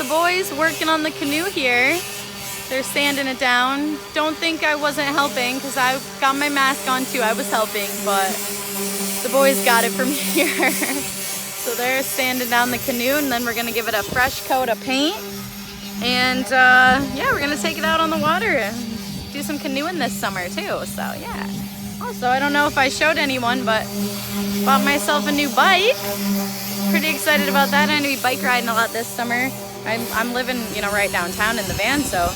boys working on the canoe here. They're sanding it down. Don't think I wasn't helping because I got my mask on too. I was helping, but the boys got it from here. So they're sanding down the canoe, and then we're gonna give it a fresh coat of paint. And yeah, we're gonna take it out on the water and do some canoeing this summer too. So yeah. Also, I don't know if I showed anyone, but bought myself a new bike. Pretty excited about that. I'm gonna be bike riding a lot this summer. I'm living, you know, right downtown in the van, so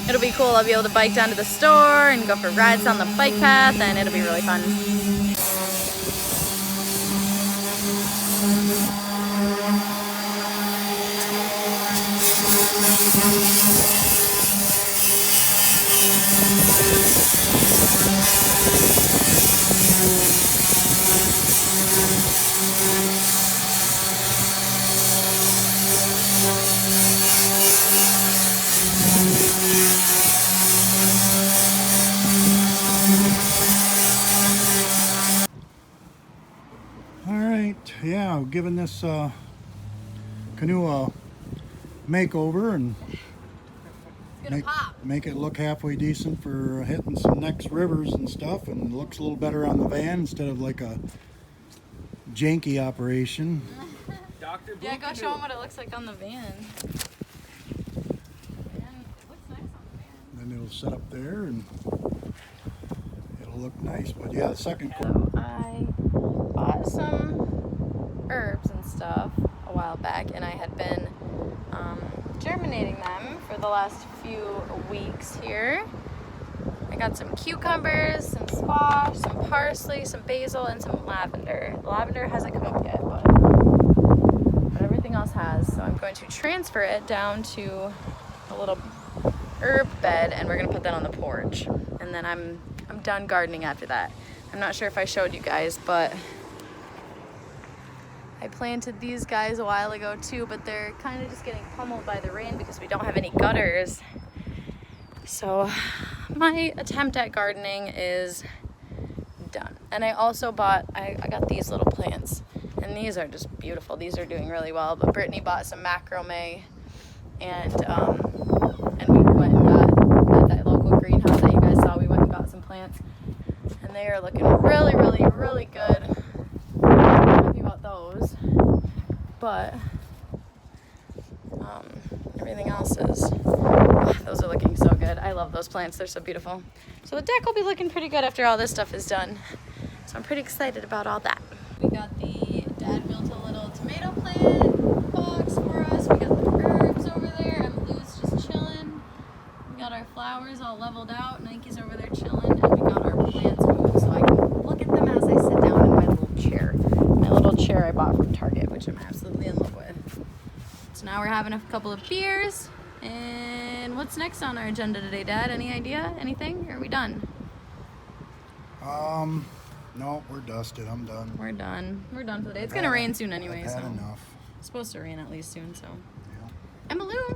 it'll be cool. I'll be able to bike down to the store and go for rides on the bike path, and it'll be really fun. Yeah, giving this canoe a makeover and make it look halfway decent for hitting some next rivers and stuff, and looks a little better on the van instead of like a janky operation. Yeah, go show them what it looks like on the van. It looks nice on the van. Then it'll set up there and it'll look nice. But yeah, the second So I bought some herbs and stuff a while back, and I had been germinating them for the last few weeks here. I got some cucumbers, some squash, some parsley, some basil, and some lavender. The lavender hasn't come up yet, but everything else has. So I'm going to transfer it down to a little herb bed, and we're gonna put that on the porch. And then I'm done gardening after that. I'm not sure if I showed you guys, but I planted these guys a while ago too, but they're kind of just getting pummeled by the rain because we don't have any gutters. So my attempt at gardening is done. And I also bought, I got these little plants, and these are just beautiful. These are doing really well, but Brittany bought some macrame, and we went and got, at that local greenhouse that you guys saw, we went and got some plants, and they are looking really, really, really good. About those, but everything else is, those are looking so good. I love those plants, they're so beautiful. So the deck will be looking pretty good after all this stuff is done, so I'm pretty excited about all that. We got Dad built a little tomato plant box for us. We got the herbs over there. Emily's just chilling. We got our flowers all leveled out. Nike's over there chilling, and we got our plants moved so I can look at them as I sit down in my little chair. My little chair I bought from Target, which I'm absolutely in love with. So now we're having a couple of beers. And what's next on our agenda today, Dad? Any idea? Anything? Or are we done? No, we're dusted. I'm done. We're done. We're done for the day. It's gonna rain soon anyway, I've had so enough. it's supposed to rain at least soon. So, Yeah. Emmylou,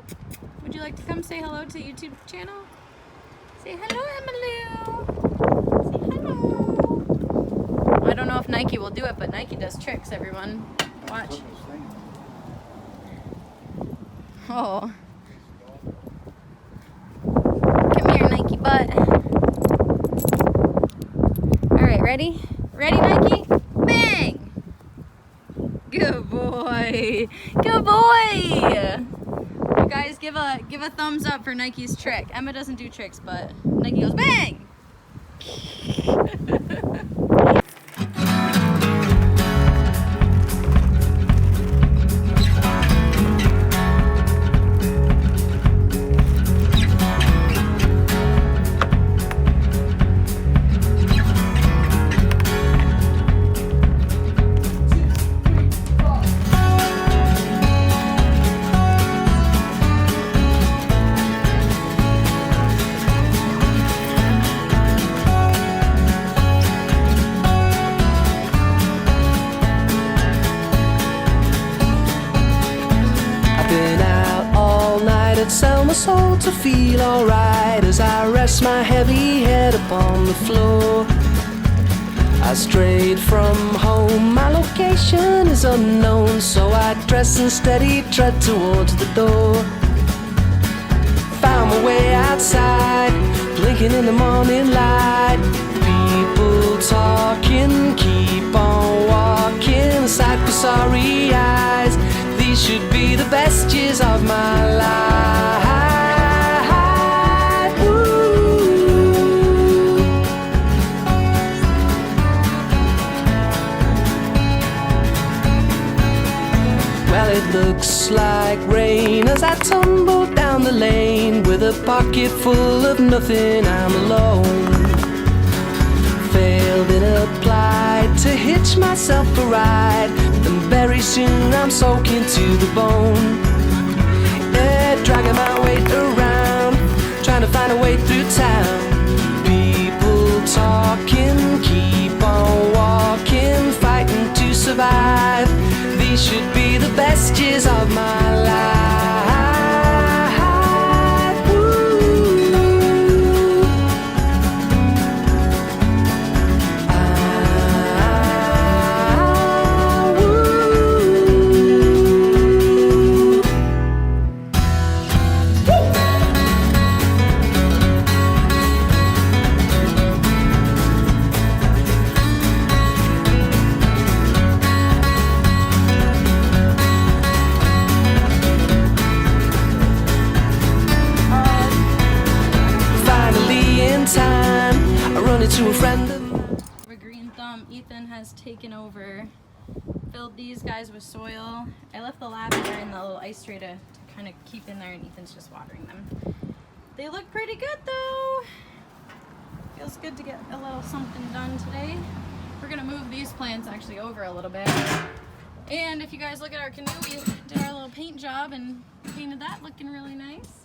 would you like to come say hello to the YouTube channel? Say hello, Emmylou. Say hello. I don't know if Nike will do it, but Nike does tricks. Everyone, watch. Oh, come here, Nike butt. All right, ready? Ready, Nike? Bang! Good boy. Good boy. You guys give a thumbs up for Nike's trick. Emma doesn't do tricks, but Nike goes bang. Sell my soul to feel alright as I rest my heavy head upon the floor. I strayed from home, my location is unknown, so I dress and steady tread towards the door. in the morning light. People talking, keep on walking, a sight for sorry eyes. These should be the best years of my life. Well, it looks like rain as I tumble down the lane with a pocket full of nothing. I'm alone. Failed and applied to hitch myself a ride, and very soon I'm soaking to the bone. Yeah, dragging my weight around, trying to find a way through town. People talking, keep on walking, fighting to survive. These should be the best years of my life. To a friend of A green thumb, Ethan has taken over, filled these guys with soil. I left the lavender in the little ice tray to kind of keep in there, and Ethan's just watering them. They look pretty good though. Feels good to get a little something done today. We're gonna move these plants actually over a little bit. And if you guys look at our canoe, we did our little paint job and painted that looking really nice.